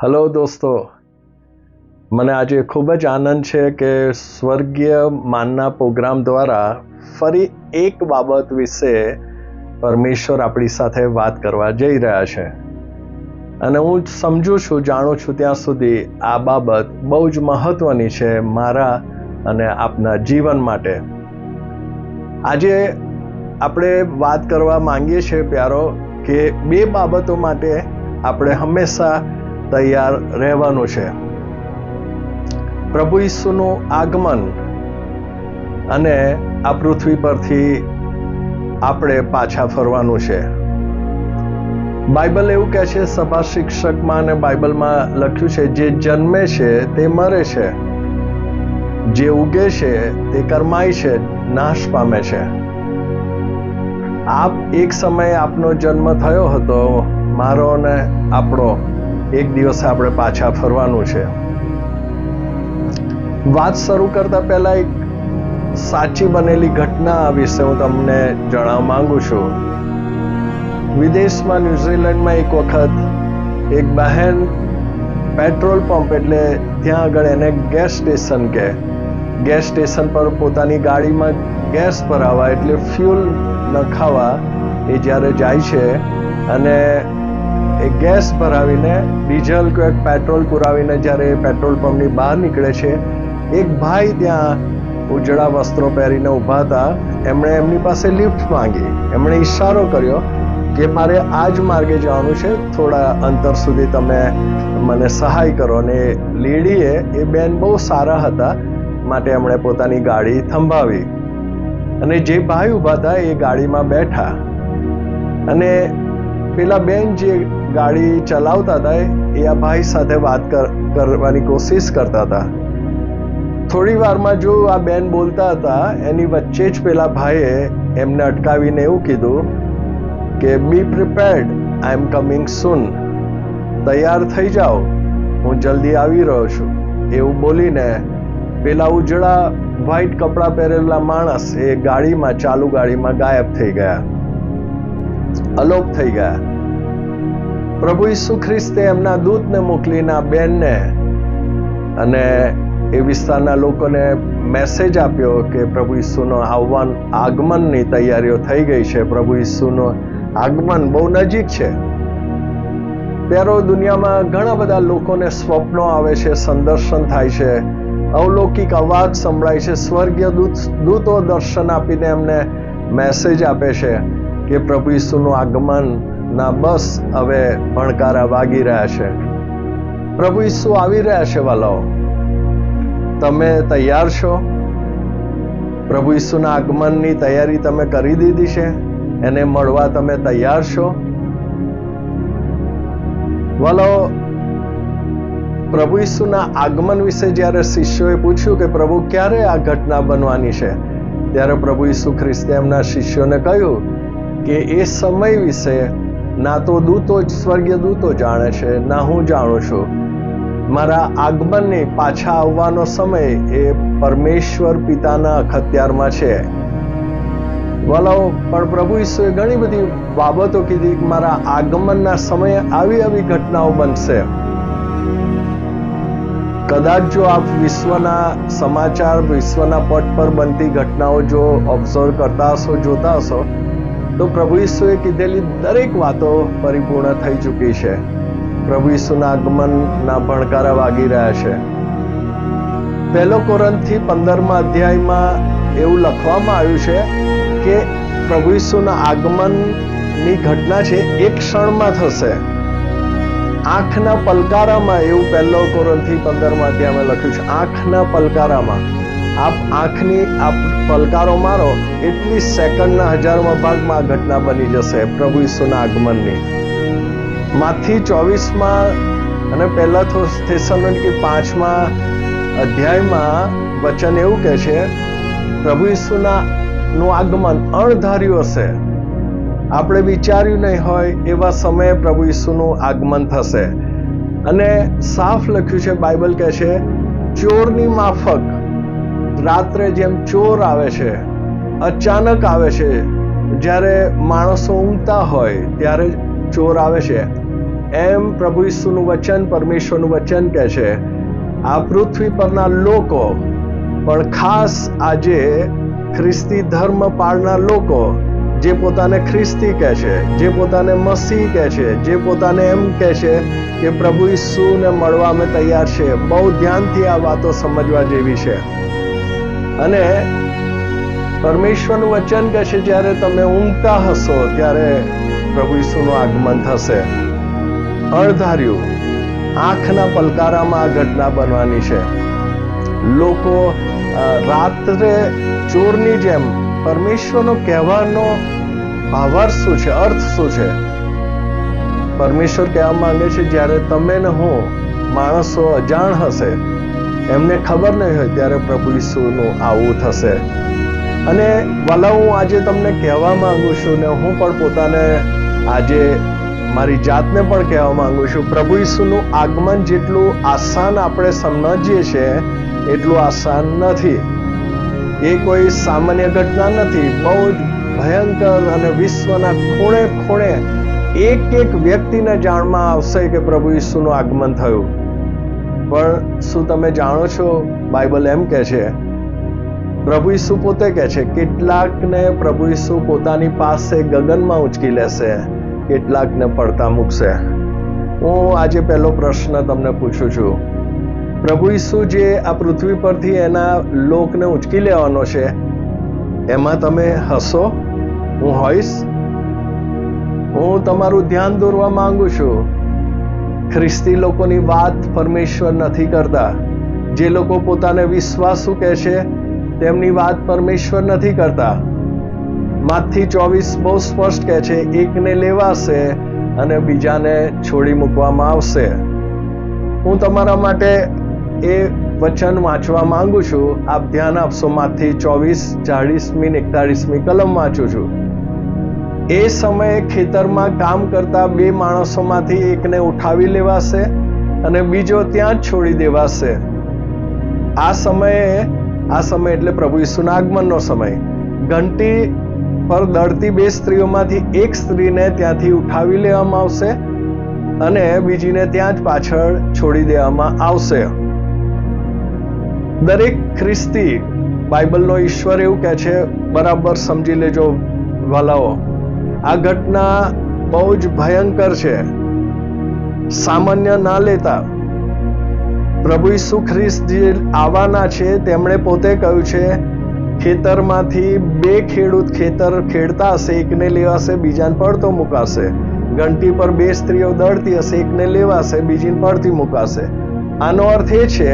Hello દોસ્તો, મને આજે ખૂબ જ આનંદ છે કે સ્વર્ગીય માનના પ્રોગ્રામ દ્વારા ફરી એક બાબત વિશે પરમેશ્વર આપણી સાથે વાત કરવા જઈ રહ્યા છે અને હું સમજું છું, જાણું છું ત્યાં સુધી આ બાબત બહુ જ મહત્વની છે મારા અને આપના જીવન માટે. આજે આપણે વાત કરવા માંગીએ છીએ પ્યારો કે બે બાબતો માટે આપણે હંમેશા તૈયાર રહેવાનું છે. પ્રભુ ઈસુનું આગમન અને આ પૃથ્વી પરથી આપણે પાછા ફરવાનું છે. બાઇબલ એવું કહે છે, સભા શિક્ષકમાં અને બાઇબલમાં લખ્યું છે, જે જન્મે છે તે મરે છે, જે ઉગે છે તે કરમાય છે, નાશ પામે છે. એક સમયે આપનો જન્મ થયો હતો, મારો ને આપણો એક દિવસે આપણે પાછા ફરવાનું છે. વાત શરૂ કરતા પહેલા એક સાચી બનેલી ઘટના વિશે હું તમને જણાવવા માંગુ છું. વિદેશમાં ન્યુઝીલેન્ડમાં એક વખત એક બહેન પેટ્રોલ પંપ એટલે ત્યાં આગળ એને ગેસ સ્ટેશન કે ગેસ સ્ટેશન પર પોતાની ગાડીમાં ગેસ ભરાવા એટલે ફ્યુલ નખાવા એ જ્યારે જાય છે અને એ ગેસ ભરાવીને ડીઝલ કે પેટ્રોલ પુરાવીને જ્યારે પેટ્રોલ પંપની બહાર નીકળે છે, એક ભાઈ ત્યાં ઉજળા વસ્ત્રો પહેરીને ઊભા હતા. એમણે એમની પાસે લિફ્ટ માંગી. એમણે ઈશારો કર્યો કે મારે આ જ માર્ગે જવાનું છે, થોડા અંતર સુધી તમે મને સહાય કરો. અને લેડીએ, એ બેન બહુ સારા હતા, માટે એમણે પોતાની ગાડી થંભાવી અને જે ભાઈ ઊભા હતા એ ગાડીમાં બેઠા અને પેલા બેન જે ગાડી ચલાવતા હતા એ આ ભાઈ સાથે વાત કરવાની કોશિશ કરતા હતા. થોડી વારમાં જો આ બેન બોલતા હતા, એની વચ્ચે જ પેલા ભાઈએ એમને અટકાવીને એવું કીધું કે બી પ્રિપેર્ડ, આઈ એમ કમિંગ સૂન. તૈયાર થઈ જાઓ, હું જલ્દી આવી રહ્યો છું. એવું બોલીને પેલા ઉજળા વ્હાઈટ કપડાં પહેરેલા માણસ એ ગાડીમાં, ચાલુ ગાડીમાં ગાયબ થઈ ગયા, અલોપ થઈ ગયા. પ્રભુ ઈસુ ખ્રિસ્તે એમના દૂતને મોકલીને આ બેનને અને એ વિસ્તારના લોકોને મેસેજ આપ્યો કે પ્રભુ ઈસુનો આગમનની તૈયારીઓ થઈ ગઈ છે, પ્રભુ ઈસુનું આગમન બહુ નજીક છે. પ્યારો, દુનિયામાં ઘણા બધા લોકોને સ્વપ્નો આવે છે, સંદર્શન થાય છે, અવલૌકિક અવાજ સંભળાય છે, સ્વર્ગીય દૂતો દર્શન આપીને એમને મેસેજ આપે છે કે પ્રભુ ઈસુનું આગમન ના બસ હવે ભણકારા વાગી રહ્યા છે, પ્રભુ ઈસુ આવી રહ્યા છે. વાલાઓ, તમે તૈયાર છો? પ્રભુ ઈસુના આગમનની તૈયારી તમે કરી દીધી છે? એને મળવા તમે તૈયાર છો? વાલાઓ, પ્રભુ ઈસુના આગમન વિશે જ્યારે શિષ્યોએ પૂછ્યું કે પ્રભુ ક્યારે આ ઘટના બનવાની છે, ત્યારે પ્રભુ ઈસુ ખ્રિસ્તે એમના શિષ્યોને કહ્યું કે એ સમય વિશે ના તો દૂતો, સ્વર્ગીય દૂતો જાણે છે, ના હું જાણું છું. મારા આગમનની, પાછા આવવાનો સમય એ પરમેશ્વર પિતાના અખત્યારમાં છે. વાલાઓ, પણ પ્રભુ ઈસુએ ઘણી બધી બાબતો કીધી કે મારા આગમનના સમયે આવી ઘટનાઓ બનશે. કદાચ જો આપ વિશ્વના સમાચાર, વિશ્વના પટ પર બનતી ઘટનાઓ જો ઓબ્ઝર્વ કરતા હશો, જોતા હશો, તો પ્રભુ ઈસુએ કીધેલી દરેક વાતો પરિપૂર્ણ થઈ ચૂકી છે. પ્રભુ ઈસુના આગમનના ભણકારા વાગી રહ્યા છે. 1 કોરિન્થી 15મા અધ્યાયમાં એવું લખવામાં આવ્યું છે કે પ્રભુ ઈસુના આગમનની ઘટના છે એક ક્ષણમાં થશે, આંખના પલકારામાં. એવું 1 કોરિન્થી 15મા અધ્યાયમાં લખ્યું છે, આંખના પલકારામાં. આપ પલકારો મારો એટલી સેકન્ડના 1000મા ભાગમાં આ ઘટના બની જશે પ્રભુ ઈસુના આગમનની. માથી 24માં અને 1 થેસલોનિકી 5મા અધ્યાયમાં વચન એવું કહે છે, પ્રભુ ઈસુનું આગમન અણધાર્યું હશે. આપણે વિચાર્યું નહીં હોય એવા સમયે પ્રભુ ઈસુનું આગમન થશે. અને સાફ લખ્યું છે, બાઇબલ કહે છે, ચોરની માફક રાત્રે જેમ ચોર આવે છે, અચાનક આવે છે, જ્યારે માણસો ઊંઘતા હોય ત્યારે ચોર આવે છે, એમ પ્રભુ ઈસુનું વચન, પરમેશ્વરનું વચન કહે છે, આ પૃથ્વી પરના લોકો, પણ ખાસ આજે ખ્રિસ્તી ધર્મ પાળનાર લોકો, જે પોતાને ખ્રિસ્તી કહે છે, જે પોતાને મસીહ કહે છે, જે પોતાને એમ કહે છે કે પ્રભુ ઈસુને મળવા અમે તૈયાર છે, બહુ ધ્યાનથી આ વાતો સમજવા જેવી છે. અને પરમેશ્વરનું વચન કહે છે, જ્યારે તમે ઊંઘતા હશો ત્યારે પ્રભુ ઈસુનું આગમન થશે. અણધાર્યું, આંખના પલકારામાં આ ઘટના બનવાની છે. લોકો રાત્રે ચોરની જેમ, પરમેશ્વરનો કહેવાનો ભાવાર્થ શું છે, અર્થ શું છે? પરમેશ્વર કહેવા માંગે છે, જ્યારે તમે ને હું, માણસો અજાણ હશે, એમને ખબર નહીં હોય, ત્યારે પ્રભુ ઈસુનું આવું થશે. અને વાલા, હું આજે તમને કહેવા માંગુ છું, ને હું પણ પોતાને આજે મારી જાતને પણ કહેવા માંગુ છું, પ્રભુ ઈસુનું આગમન જેટલું આસાન આપણે સમજીએ છીએ એટલું આસાન નથી. એ કોઈ સામાન્ય ઘટના નથી. બહુ જ ભયંકર, અને વિશ્વના ખૂણે ખૂણે એક એક વ્યક્તિને જાણમાં આવશે કે પ્રભુ ઈસુનું આગમન થયું. પણ શું તમે જાણો છો, બાઇબલ એમ કહે છે, પ્રભુ ઈસુ પોતે કહે છે, કેટલાકને પ્રભુ ઈસુ પોતાની પાસે ગગનમાં ઉંચકી લેશે, કેટલાકને પડતા મૂકશે. હું આજે પહેલો પ્રશ્ન તમને પૂછું છું, પ્રભુ ઈસુ જે આ પૃથ્વી પરથી એના લોકને ઉંચકી લેવાનો છે, એમાં તમે હશો? હું હોઈશ? હું તમારું ધ્યાન દોરવા માંગુ છું. ખ્રિસ્તી લોકોની વાત પરમેશ્વર નથી કરતા. જે લોકો પોતાને વિશ્વાસુ કહે છે, તેમની વાત પરમેશ્વર નથી કરતા. માથી 24 બહુ સ્પષ્ટ કહે છે, એકને લેવાશે અને બીજાને છોડી મૂકવામાં આવશે. હું તમારા માટે એ વચન વાંચવા માંગુ છું. આપ ધ્યાન આપશો. માથી 24, 40, 41 કલમ વાંચું છું. એ સમયે ખેતરમાં કામ કરતા 2 માણસોમાંથી એકને ઉઠાવી લેવાશે અને બીજો ત્યાં જ છોડી દેવાશે. આ સમય એટલે પ્રભુ ઈસુના આગમનનો સમય. ઘંટી પર દળતી 2 સ્ત્રીઓમાંથી એક સ્ત્રીને ત્યાંથી ઉઠાવી લેવામાં આવશે અને બીજીને ત્યાં જ પાછળ છોડી દેવામાં આવશે. દરેક ખ્રિસ્તી, બાઇબલનો ઈશ્વર એવું કહે છે, બરાબર સમજી લેજો વાલાઓ, આ ઘટના બહુ જ ભયંકર છે, સામાન્ય ના લેતા. પ્રભુ ઈસુ ખ્રિસ્ત જે આવવાના છે, તેમણે પોતે કહ્યું છે, ખેતરમાંથી 2 ખેડૂત ખેતર ખેડતા હશે, એકને લેવાશે, બીજાને પડતો મુકાશે. ઘંટી પર 2 સ્ત્રીઓ દળતી હશે, એકને લેવાશે, બીજીને પડતી મુકાશે. આનો અર્થ એ છે,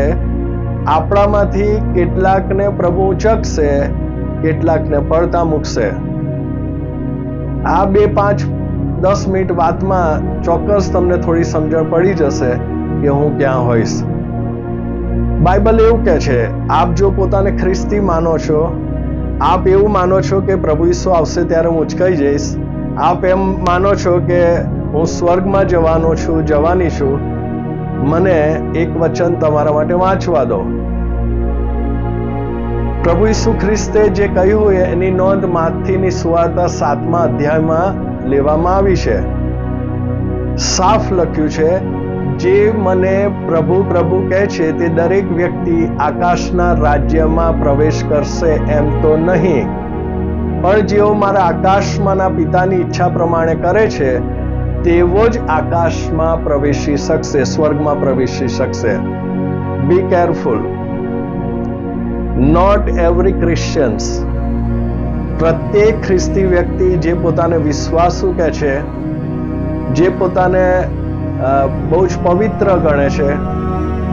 આપણામાંથી કેટલાકને પ્રભુ ઉંચકશે, કેટલાકને પડતા મૂકશે. આ 2, 5, 10 મિનિટ વાતમાં ચોક્કસ તમને થોડી સમજણ પડી જશે કે હું ક્યાં હોઈશ. બાઇબલ એવું કહે છે, આપ જો પોતાને ખ્રિસ્તી માનો છો, આપ એવું માનો છો કે પ્રભુ ઈસુ આવશે ત્યારે હું ઉંચકાઈ જઈશ, આપ એમ માનો છો કે હું સ્વર્ગમાં જવાનો છું, જવાની છું, મને એક વચન તમારા માટે વાંચવા દો. પ્રભુ ઈસુ ખ્રિસ્તે જે કહ્યું એની નોંધ માથીની સુવાર્તા 7મા અધ્યાયમાં લેવામાં આવી છે. સાફ લખ્યું છે, જે મને પ્રભુ પ્રભુ કહે છે, તે દરેક વ્યક્તિ આકાશના રાજ્યમાં પ્રવેશ કરશે એમ તો નહીં, પણ જેઓ મારા આકાશમાંના પિતાની ઈચ્છા પ્રમાણે કરે છે, તેવો જ આકાશમાં પ્રવેશી શકશે, સ્વર્ગમાં પ્રવેશી શકશે. Be careful. Not every Christians, પ્રત્યેક ખ્રિસ્તી વ્યક્તિ જે પોતાને વિશ્વાસુ કહે છે, જે પોતાને બહુ જ પવિત્ર ગણે છે,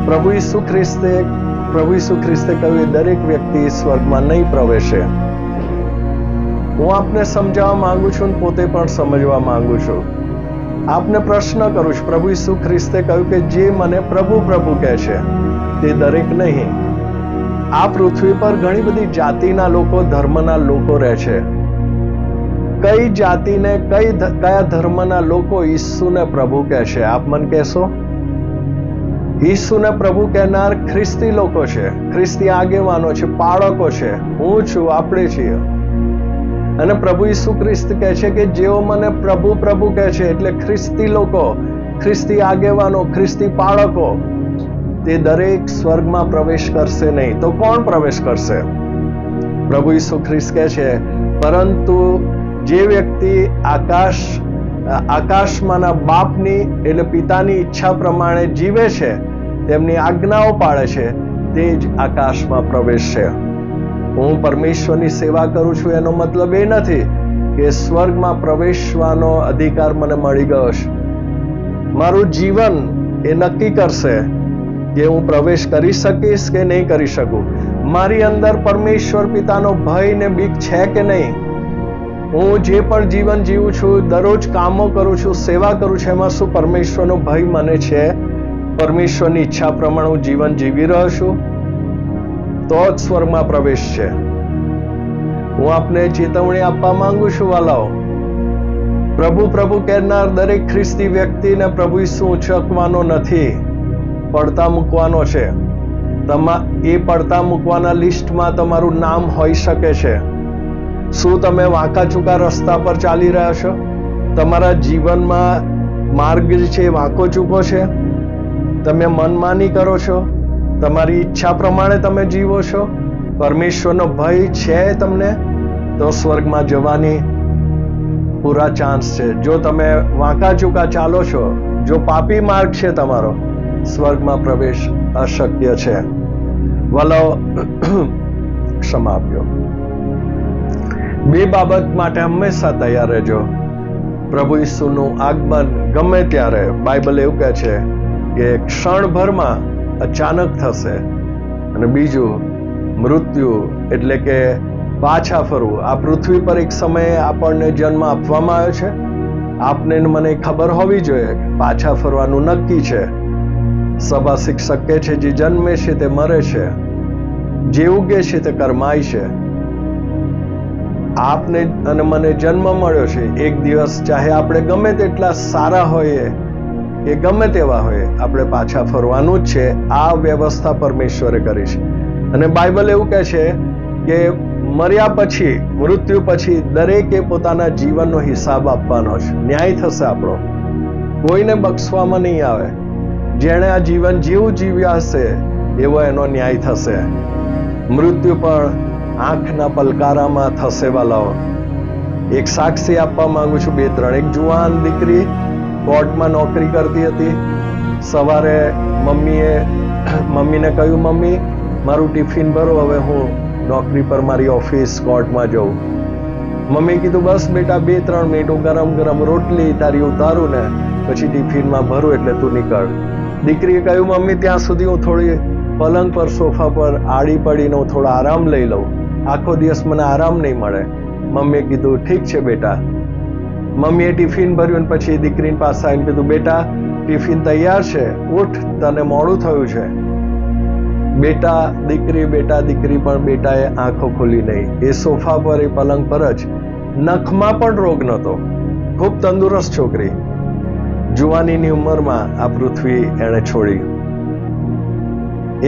પ્રભુ ઈસુ ખ્રિસ્તે કહ્યું, દરેક વ્યક્તિ સ્વર્ગમાં નહીં પ્રવેશે. હું આપને સમજાવવા માંગુ છું અને પોતે પણ સમજવા માંગુ છું. આપને પ્રશ્ન કરું છું, પ્રભુ ઈસુ ખ્રિસ્તે કહ્યું કે જે મને પ્રભુ પ્રભુ કહે છે તે દરેક નહીં. આ પૃથ્વી પર ઘણી બધી જાતિના લોકો, ધર્મના લોકો રહે છે. કઈ જાતિને, કયા ધર્મના લોકો ઈસુને પ્રભુ કહે છે? આપ મને કહેશો? ઈસુને પ્રભુ કહેનાર ખ્રિસ્તી લોકો છે, ખ્રિસ્તી આગેવાનો છે, પાળકો છે, હું છું, આપણે છીએ. અને પ્રભુ ઈસુ ખ્રિસ્ત કહે છે કે જેઓ મને પ્રભુ પ્રભુ કહે છે, એટલે ખ્રિસ્તી લોકો, ખ્રિસ્તી આગેવાનો, ખ્રિસ્તી બાળકો, તે દરેક સ્વર્ગમાં પ્રવેશ કરશે નહીં. તો કોણ પ્રવેશ કરશે? પ્રભુ ઈસુ ખ્રિસ્ત કહે છે, પરંતુ જે વ્યક્તિ આકાશમાંના બાપની એટલે પિતાની ઈચ્છા પ્રમાણે જીવે છે, તેમની આજ્ઞાઓ પાળે છે, તે જ આકાશમાં પ્રવેશશે. હું પરમેશ્વરની સેવા કરું છું એનો મતલબ એ નથી કે સ્વર્ગમાં પ્રવેશવાનો અધિકાર મને મળી ગયો છે. મારું જીવન એ નક્કી કરશે કે હું પ્રવેશ કરી શકીશ કે નહીં કરી શકું. મારી અંદર પરમેશ્વર પિતાનો ભય ને બીક છે કે નહીં. હું જે પણ જીવન જીવું છું, દરરોજ કામો કરું છું, સેવા કરું છું, એમાં શું પરમેશ્વરનો ભય મને છે? પરમેશ્વરની ઈચ્છા પ્રમાણે હું જીવન જીવી રહ્યો છું, તો જ સ્વર્ગમાં પ્રવેશ છે. હું આપને ચેતવણી આપવા માંગુ છું વાલાઓ, પ્રભુ પ્રભુ કહેનાર દરેક ખ્રિસ્તી વ્યક્તિને પ્રભુ ઈસુ ઉંચકવાનો નથી, પડતા મૂકવાનો છે. એ પડતા મૂકવાના લિસ્ટમાં તમારું નામ હોઈ શકે છે. શું તમે વાંકા ચૂકા રસ્તા પર ચાલી રહ્યા છો? તમારા જીવનમાં માર્ગ છે વાંકો ચૂકો છે? તમે મનમાની કરો છો? તમારી ઈચ્છા પ્રમાણે તમે જીવો છો? પરમેશ્વરનો ભય છે તમને? તો સ્વર્ગમાં જવાની પૂરા ચાન્સ છે. જો તમે વાંકા ચૂકા ચાલો છો, જો પાપી માર્ગ છે તમારો, સ્વર્ગમાં પ્રવેશ અશક્ય છે. વાલો, ક્ષમા આપજો. બે બાબત માટે હંમેશા તૈયાર રહેજો. પ્રભુ ઈસુનું આગમન ગમે ત્યારે, બાઇબલ એવું કહે છે કે ક્ષણભરમાં અચાનક થશે. અને બીજું, મૃત્યુ એટલે કે પાછા ફરવું. આ પૃથ્વી પર એક સમયે આપણને જન્મ આપવામાં આવ્યો છે. આપને મને ખબર હોવી જોઈએ કે પાછા ફરવાનું નક્કી છે. સભા શિક્ષક કહે છે, જે જન્મે છે તે મરે છે, જે ઉગે છે તે કરમાય છે. આપને અને મને જન્મ મળ્યો છે. એક દિવસ ચાહે આપણે ગમે તેટલા સારા હોઈએ કે ગમે તેવા હોય, આપણે પાછા ફરવાનું જ છે. આ વ્યવસ્થા પરમેશ્વરે કરી છે. અને બાઇબલ એવું કહે છે કે મર્યા પછી, મૃત્યુ પછી દરેકે પોતાના જીવનનો હિસાબ આપવાનો છે. ન્યાય થશે આપણો, કોઈને બક્ષવામાં નહીં આવે. જેણે આ જીવન જેવું જીવ્યા હશે એવો એનો ન્યાય થશે. મૃત્યુ પણ આંખના પલકારામાં થશે વાલાઓ. એક સાક્ષી આપવા માંગુ છું, 2-3. એક જુવાન દીકરી કોર્ટમાં નોકરી કરતી હતી. સવારે મમ્મીને કહ્યું, મમ્મી મારું ટિફિન ભરો, હવે હું નોકરી પર મારી ઓફિસ કોર્ટમાં જઉં. મમ્મી કીધું, બસ બેટા 2-3 મિનિટ હું ગરમ ગરમ રોટલી તારી ઉતારું ને પછી ટિફિનમાં ભરું એટલે તું નીકળ. દીકરીએ કહ્યું, મમ્મી ત્યાં સુધી હું થોડી પલંગ પર સોફા પર આડી પડીને હું થોડો આરામ લઈ લઉં, આખો દિવસ મને આરામ નહીં મળે. મમ્મીએ કીધું, ઠીક છે બેટા. મમ્મીએ ટિફિન ભર્યું અને પછી દીકરીની પાસે આવીને કીધું, બેટા ટિફિન તૈયાર છે, ઉઠ, તને મોડું થયું છે. દીકરી પણ બેટાએ આંખો ખોલી નહીં. એ સોફા પર, એ પલંગ પર જ, નખમાં પણ રોગ નહોતો, ખૂબ તંદુરસ્ત છોકરી. જુવાનીની ઉંમરમાં આ પૃથ્વી એણે છોડી.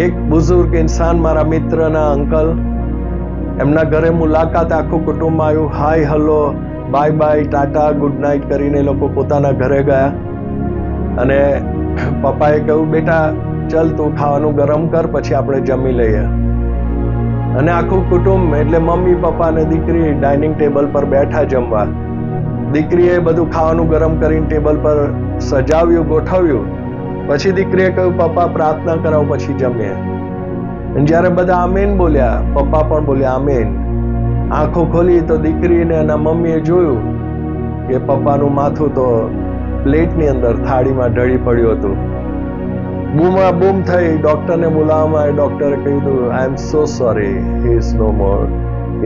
એક બુઝુર્ગ ઇન્સાન, મારા મિત્રના અંકલ, એમના ઘરે મુલાકાત, આખું કુટુંબ આવ્યું. Hi hello, bye bye, tata, good night કરીને એ લોકો પોતાના ઘરે ગયા. અને પપ્પાએ કહ્યું, બેટા ચલ તું ખાવાનું ગરમ કર, પછી આપણે જમી લઈએ. અને આખું કુટુંબ એટલે મમ્મી, પપ્પા અને દીકરી ડાઇનિંગ ટેબલ પર બેઠા જમવા. દીકરીએ બધું ખાવાનું ગરમ કરીને ટેબલ પર સજાવ્યું, ગોઠવ્યું. પછી દીકરીએ કહ્યું, પપ્પા પ્રાર્થના કરાવો પછી જમીએ. જ્યારે બધા આમેન બોલ્યા, પપ્પા પણ બોલ્યા આમેન. આંખો ખોલી તો દીકરીને એના મમ્મીએ જોયું કે પપ્પાનું માથું તો પ્લેટની અંદર, થાળીમાં ઢળી પડ્યું હતું. બૂમા બૂમ થઈ. ડોક્ટરને બોલાવવામાં આવ્યા. ડોક્ટરે કહ્યું, આઈ એમ સો સોરી, હી ઇઝ નો મોર.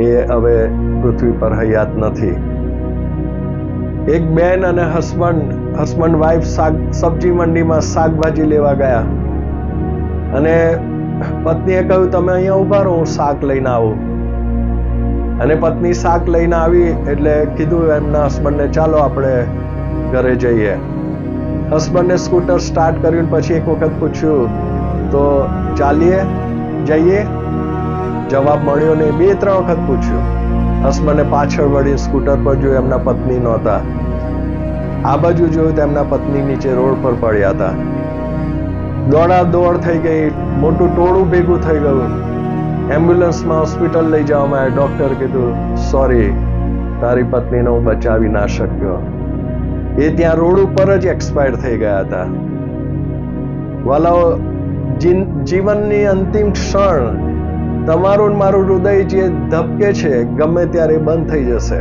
એ હવે પૃથ્વી પર હયાત નથી. એક બેન અને હસબન્ડ વાઈફ સબ્જી મંડીમાં શાકભાજી લેવા ગયા. અને પત્નીએ કહ્યું, તમે અહીંયા ઉભા રહો, હું શાક લઈને આવું. અને પત્ની શાક લઈને આવી એટલે કીધું એમના હસબન્ડને, ચાલો આપણે ઘરે જઈએ. હસબન્ડે સ્કૂટર સ્ટાર્ટ કર્યું, પછી એક વખત પૂછ્યું, તો ચાલીએ, જઈએ? જવાબ મળ્યો નહીં. 2-3 વખત પૂછ્યું. હસબન્ડે પાછળ વળી સ્કૂટર પર જોયું, એમના પત્ની નહોતા. આ બાજુ જોયું તો એમના પત્ની નીચે રોડ પર પડ્યા હતા. દોડાદોડ થઈ ગઈ, મોટું ટોળું ભેગું થઈ ગયું. એમ્બ્યુલન્સમાં હોસ્પિટલ લઈ જવામાં આવ્યા. ડોક્ટર કીધું, સોરી, તારી પત્નીને હું બચાવી ના શક્યો. એ ત્યાં રોડ ઉપર જ એક્સપાયર થઈ ગયા હતા. વાલાઓ, જીવનની અંતિમ ક્ષણ, તમારું મારું હૃદય જે ધબકે છે ગમે ત્યારે બંધ થઈ જશે.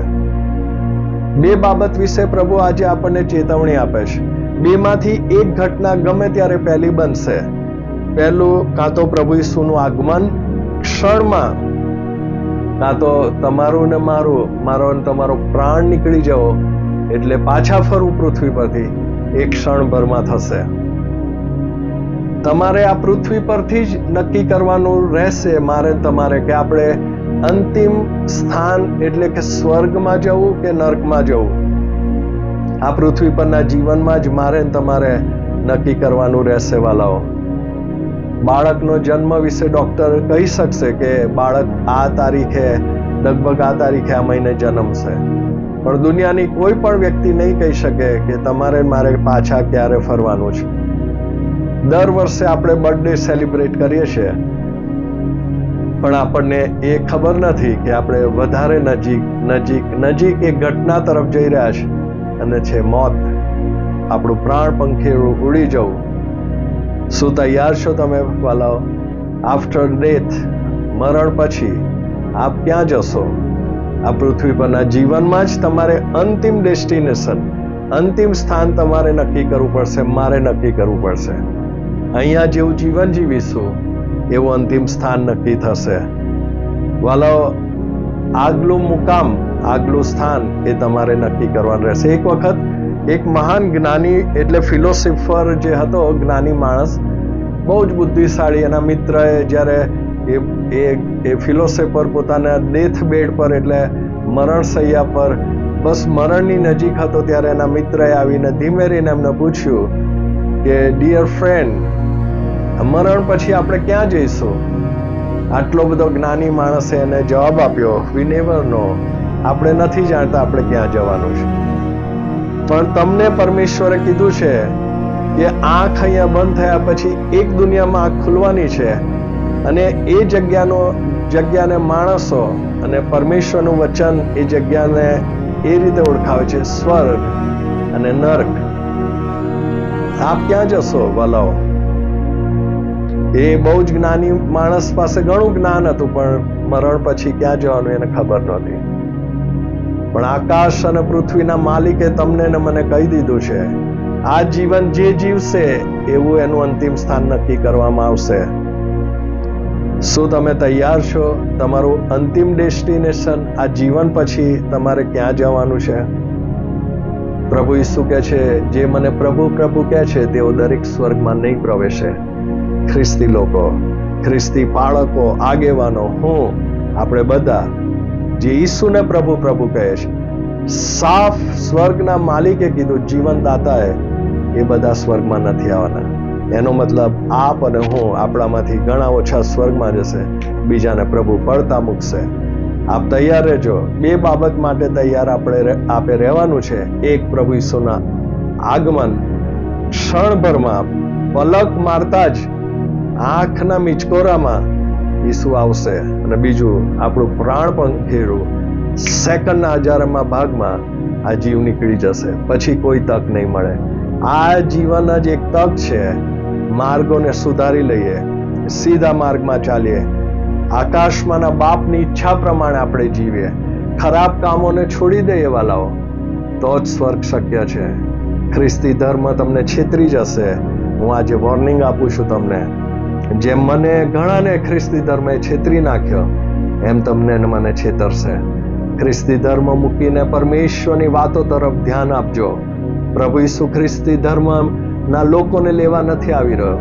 બે બાબત વિશે પ્રભુ આજે આપણને ચેતવણી આપે છે. બેમાંથી એક ઘટના ગમે ત્યારે પહેલી બનશે. પહેલું, કાં તો પ્રભુ ઈસુનું આગમન ક્ષણમાં, કાં તો તમારું ને મારો ને તમારો પ્રાણ નીકળી જવો, એટલે પાછા ફરવું પૃથ્વી પરથી એક ક્ષણભરમાં થશે. તમારે આ પૃથ્વી પરથી જ નક્કી કરવાનું રહેશે, મારે તમારે, કે આપણે અંતિમ સ્થાન એટલે કે સ્વર્ગમાં જવું કે નર્કમાં જવું. આ પૃથ્વી પરના જીવનમાં જ મારે તમારે નક્કી કરવાનું રહેશે. વાલાઓ, બાળકનો જન્મ વિશે ડોક્ટર કહી શકશે કે બાળક આ તારીખે, લગભગ આ તારીખે, આ મહિને જન્મશે, પણ દુનિયાની કોઈ પણ વ્યક્તિ નહીં કહી શકે કે તમારે મારે પાછા ક્યારે ફરવાનું છે. દર વર્ષે આપણે બર્થડે સેલિબ્રેટ કરીએ છીએ, પણ આપણને એ ખબર નથી કે આપણે વધારે નજીક એક ઘટના તરફ જઈ રહ્યા છે, અને છે મોત. આપણું પ્રાણ પંખેડું ઉડી જવું. શું તૈયાર છો તમે વાલાઓ? આફ્ટર ડેથ, મરણ પછી આપ ક્યાં જશો? આ પૃથ્વી પરના જીવનમાં જ તમારે અંતિમ ડેસ્ટિનેશન, અંતિમ સ્થાન તમારે નક્કી કરવું પડશે, મારે નક્કી કરવું પડશે. અહીંયા જેવું જીવન જીવીશું એવું અંતિમ સ્થાન નક્કી થશે. વાલાઓ, આગલું મુકામ, આગલું સ્થાન એ તમારે નક્કી કરવાનું રહેશે. એક વખત એક મહાન જ્ઞાની, એટલે ફિલોસોફર જે હતો, જ્ઞાની માણસ, બહુ જ બુદ્ધિશાળી, એના મિત્રએ જ્યારે એ ફિલોસોફર પોતાના ડેથ બેડ પર, એટલે મરણ શૈયા પર, બસ મરણની નજીક હતો, ત્યારે એના મિત્રએ આવીને ધીમે રહીને એમને પૂછ્યું કે ડિયર ફ્રેન્ડ, મરણ પછી આપણે ક્યાં જઈશું? આટલો બધો જ્ઞાની માણસે એને જવાબ આપ્યો, વી નેવર નો, આપણે નથી જાણતા આપણે ક્યાં જવાનું છે. પણ તમને પરમેશ્વરે કીધું છે કે આંખ અહીંયા બંધ થયા પછી એક દુનિયામાં આંખ ખુલવાની છે, અને એ જગ્યાને માણસો અને પરમેશ્વરનું વચન એ જગ્યાને એ રીતે ઓળખાવે છે, સ્વર્ગ અને નર્ક. આપ ક્યાં જશો વાલાઓ? એ બહુ જ જ્ઞાની માણસ પાસે ઘણું જ્ઞાન હતું, પણ મરણ પછી ક્યાં જવાનું એને ખબર નહોતી. પણ આકાશ અને પૃથ્વીના માલિકે તમને ને મને કહી દીધું છે, આ જીવન જે જીવશે એવું એનું અંતિમ સ્થાન નક્કી કરવામાં આવશે. શું તમે તૈયાર છો? તમારું અંતિમ ડેસ્ટિનેશન, આ જીવન પછી તમારે ક્યાં જવાનું છે? પ્રભુ ઈસુ કહે છે, જે મને પ્રભુ પ્રભુ કહે છે તેઓ દરેક સ્વર્ગમાં નહીં પ્રવેશે. ખ્રિસ્તી લોકો, ખ્રિસ્તી બાળકો, આગેવાનો, હું, આપણે બધા જે ઈસુને પ્રભુ પ્રભુ કહે છે, સાફ સ્વર્ગના માલિકે કીધું, જીવનદાતાએ, એ બધા સ્વર્ગમાં નથી આવવાના. એનો મતલબ આપ અને હું, આપણામાંથી ઘણા ઓછા સ્વર્ગમાં જશે, બીજાને પ્રભુ પડતા મૂકશે. આપ તૈયાર રહેજો. બે બાબત માટે તૈયાર આપે રહેવાનું છે. એક, પ્રભુ ઈસુના આગમન ક્ષણભરમાં, પલક મારતા જ, આંખના મિચકોરામાં ઈસુ આવશે. અને બીજું, આપણું પ્રાણ પંખેડું સેકન્ડના 1000મા ભાગમાં આ જીવ નીકળી જશે, પછી કોઈ તક નહીં મળે. આ જીવન જ એક તક છે. માર્ગોને સુધારી લઈએ, સીધા માર્ગમાં ચાલીએ, આકાશમાંના બાપની ઈચ્છા પ્રમાણે આપણે જીવીએ, ખરાબ કામોને છોડી દઈએ વાલાઓ, તો જ સ્વર્ગ શક્ય છે. ખ્રિસ્તી ધર્મ તમને છેતરી જશે. હું આજે વોર્નિંગ આપું છું તમને. જેમ મને ઘણાને ખ્રિસ્તી ધર્મે છેતરી નાખ્યો, એમ તમને મને છેતરશે. ખ્રિસ્તી ધર્મ મૂકીને પરમેશ્વરની વાતો તરફ ધ્યાન આપજો. પ્રભુ ઈસુ ખ્રિસ્તી ધર્મના લોકોને લેવા નથી આવી રહ્યો,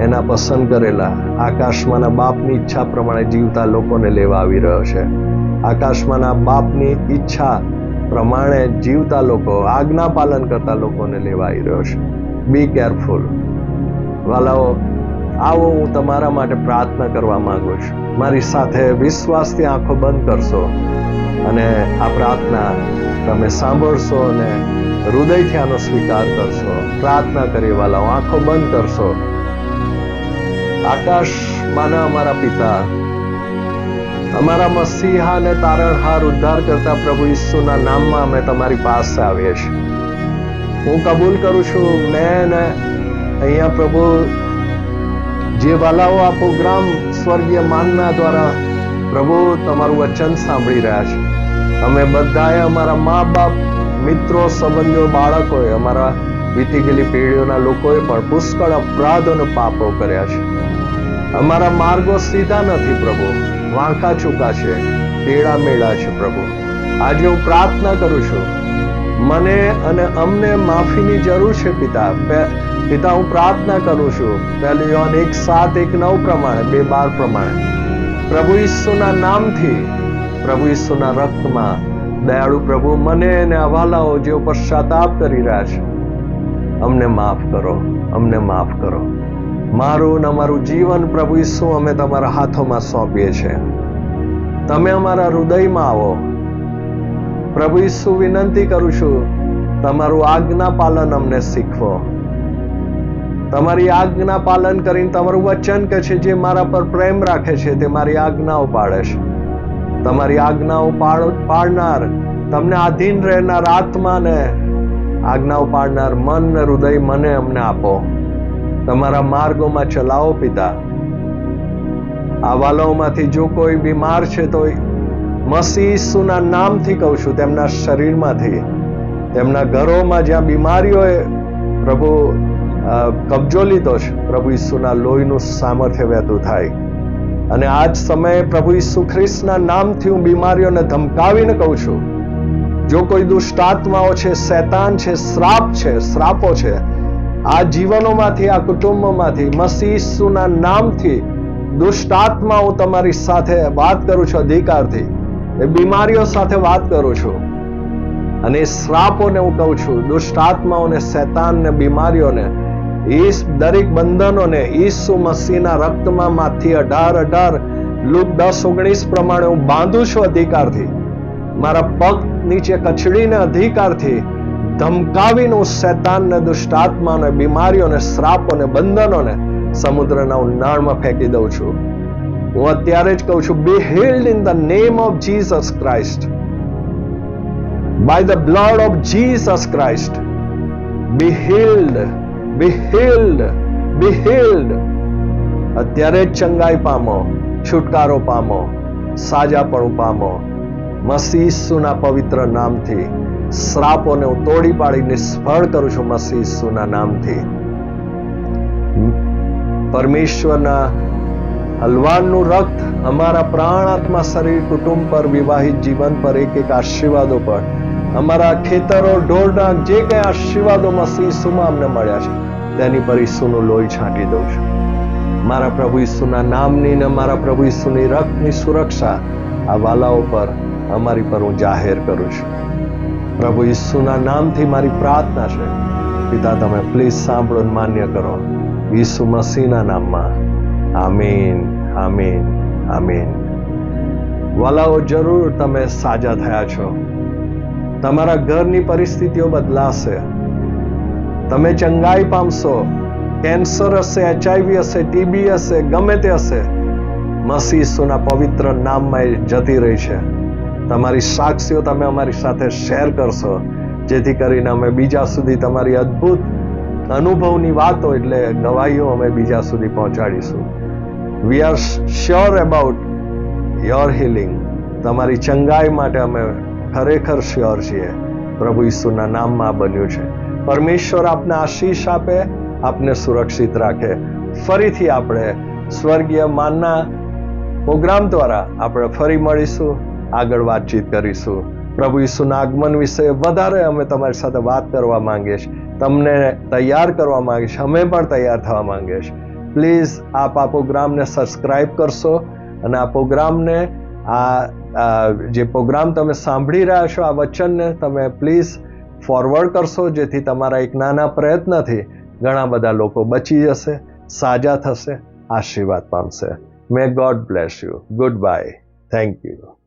એના પસંદ કરેલા આકાશમાંના બાપની ઈચ્છા પ્રમાણે જીવતા લોકોને લેવા આવી રહ્યો છે. આકાશમાંના બાપની ઈચ્છા પ્રમાણે જીવતા લોકો, આજ્ઞા પાલન કરતા લોકોને લેવા આવી રહ્યો છે. બી કેરફુલ વાલાઓ. આવો, હું તમારા માટે પ્રાર્થના કરવા માંગુ છું. મારી સાથે વિશ્વાસથી આંખો બંધ કરશો અને આ પ્રાર્થના તમે સાંભળશો અને હૃદયથી આનો સ્વીકાર કરશો. પ્રાર્થના કરી વાલાઓ, આંખો બંધ કરશો. આકાશમાંના અમારા પિતા, અમારા મસીહા અને તારણહાર ઉદ્ધાર કરતા પ્રભુ ઈસુના નામમાં અમે તમારી પાસે આવીએ છીએ. હું કબૂલ કરું છું, મેં અહીંયા પ્રભુ જે વાલાઓ આ પ્રોગ્રામ સ્વર્ગીય માનના દ્વારા પ્રભુ તમારું વચન સાંભળી રહ્યા છે, અમે બધાએ અમારા મા બાપ, મિત્રો, સંબંધીઓ, બાળકોએ, અમારા વીતી ગયેલી પેઢીઓના લોકોએ પણ પુષ્કળ અપરાધો અને પાપો કર્યા છે. અમારા માર્ગો સીધા નથી પ્રભુ, વાંકા ચૂકા છે, ટેડા મેળા છે પ્રભુ. આજે હું પ્રાર્થના કરું છું, મને અને અમને માફીની જરૂર છે પિતા. પિતા, હું પ્રાર્થના કરું છું 1 યોહાન 1:7-1:9 પ્રમાણે, 2:12 પ્રમાણે, પ્રભુ ઈસુના નામથી, પ્રભુ ઈસુના રક્તમાં, દયાળુ પ્રભુ, મને અને અવાલાઓ જેઓ પશ્ચાતાપ કરી રહ્યા છે, અમને માફ કરો, અમને માફ કરો. મારું ને અમારું જીવન પ્રભુ ઈસુ અમે તમારા હાથોમાં સોંપીએ છીએ. તમે અમારા હૃદયમાં આવો પ્રભુ ઈસુ. વિનંતી કરું છું, તમારું આજ્ઞા પાલન અમને શીખવો. તમારી આજ્ઞા પાલન કરીને, તમારું વચન કે છે જે મારા પર પ્રેમ રાખે છે તે મારી આજ્ઞાઓ પાળે છે. તમારી આજ્ઞાઓ પાળનાર, તમને આધીન રહેનાર આત્માને, આજ્ઞાઓ પાળનાર મન ને હૃદય મને અમને આપો. તમારા માર્ગોમાં ચલાવો પિતા. આ વાલાઓમાંથી જો કોઈ બીમાર છે તો મસીહ ઈસુના નામથી કહું છું, તેમના શરીરમાંથી, તેમના ઘરોમાં જ્યાં બીમારીઓએ પ્રભુ કબજો લીધો છે, પ્રભુ ઈસુના લોહીનું સામર્થ્ય વહેતું થાય. અને આજ સમયે પ્રભુ ઈસુ ખ્રિસ્તના નામથી હું બીમારીઓને ધમકાવીને કહું છું, જો કોઈ દુષ્ટ આત્માઓ છે, શૈતાન છે, શ્રાપો છે, આ જીવનોમાંથી, આ કુટુંબોમાંથી, મસીહ ઈસુના નામથી દુષ્ટ આત્મા, હું તમારી સાથે વાત કરું છું અધિકારથી. એ બીમારીઓ સાથે વાત કરું છું અને એ શ્રાપોને હું કહું છું, દુષ્ટ આત્માઓને, શૈતાનને, બીમારીઓને, એ દરેક બંધનોને ઈસુ મસીહના રક્તમાં માંથી 18:18 લૂક 10:19 પ્રમાણે હું બાંધું છું અધિકારથી. મારા પગ નીચે કચડીને અધિકારથી ધમકાવીને હું શૈતાનને, દુષ્ટ આત્માને, બીમારીઓને, શ્રાપોને, બંધનોને સમુદ્રના ઊંડાણમાં ફેંકી દઉં છું. હું અત્યારે જ કહું છું, be healed in the name of Jesus Christ, by the blood of Jesus Christ. Be healed, be healed, be healed. અત્યારે જ ચંગાઈ પામો, છુટકારો પામો, સાજાપણું પામો. મસીહ ઈસુના પવિત્ર નામથી શ્રાપોને હું તોડી પાડી નિષ્ફળ કરું છું મસીહ ઈસુના નામથી. પરમેશ્વરના હલવાનનું રક્ત અમારા પ્રાણ, આત્મા, શરીર, કુટુંબ પર, વિવાહિત જીવન પર, એક આશીર્વાદો પર, અમારા ખેતરો, ઢોરડાંગ, જે કઈ આશીર્વાદો મસીહ ઈસુમાં અમને મળ્યા છે તેની પર ઈસુનું લોહી છાંટી દઉં છું. મારા પ્રભુ ઈસુના નામની ને મારા પ્રભુ ઈસુની રક્તની સુરક્ષા આ વાલાઓ પર, અમારી પર હું જાહેર કરું છું. પ્રભુ ઈસુના નામથી મારી પ્રાર્થના છે પિતા, તમે પ્લીઝ સાંભળો અને માન્ય કરો. ઈસુ મસીહના નામમાં. આમીન, આમીન, આમીન. વાલાઓ, જરૂર તમે સાજા થયા છો. તમારા ઘરની પરિસ્થિતિઓ બદલાશે. તમે ચંગાઈ પામશો. કેન્સર હશે, HIV હશે, TB હશે, ગમે તે હશે, મસીહ ઈસુના પવિત્ર નામમાં એ જતી રહી છે. તમારી સાક્ષીઓ તમે અમારી સાથે શેર કરશો, જેથી કરીને અમે બીજા સુધી તમારી અદ્ભુત અનુભવની વાતો, એટલે ગવાહીઓ અમે બીજા સુધી પહોંચાડીશું. We are sure about your healing. તમારી ચંગાઈ માટે અમે ખરેખર શ્યોર છીએ. પ્રભુ ઈસુના નામમાં બન્યું છે. પરમેશ્વર આપને આશીષ આપે, આપને સુરક્ષિત રાખે. ફરીથી આપણે સ્વર્ગીય માનના પ્રોગ્રામ દ્વારા આપણે ફરી મળીશું, આગળ વાતચીત કરીશું. પ્રભુ ઈસુના આગમન વિશે વધારે અમે તમારી સાથે વાત કરવા માંગીએ છીએ, તમને તૈયાર કરવા માંગીએ છીએ, અમે પણ તૈયાર થવા માંગીએ છીએ. પ્લીઝ આપ આ પ્રોગ્રામને સબસ્ક્રાઇબ કરશો અને આ પ્રોગ્રામને, જે પ્રોગ્રામ તમે સાંભળી રહ્યા છો, આ વચનને તમે પ્લીઝ ફોરવર્ડ કરશો, જેથી તમારા એક નાના પ્રયત્નથી ઘણા બધા લોકો બચી જશે, સાજા થશે, આશીર્વાદ પામશે. મે God bless you. Good bye. Thank you.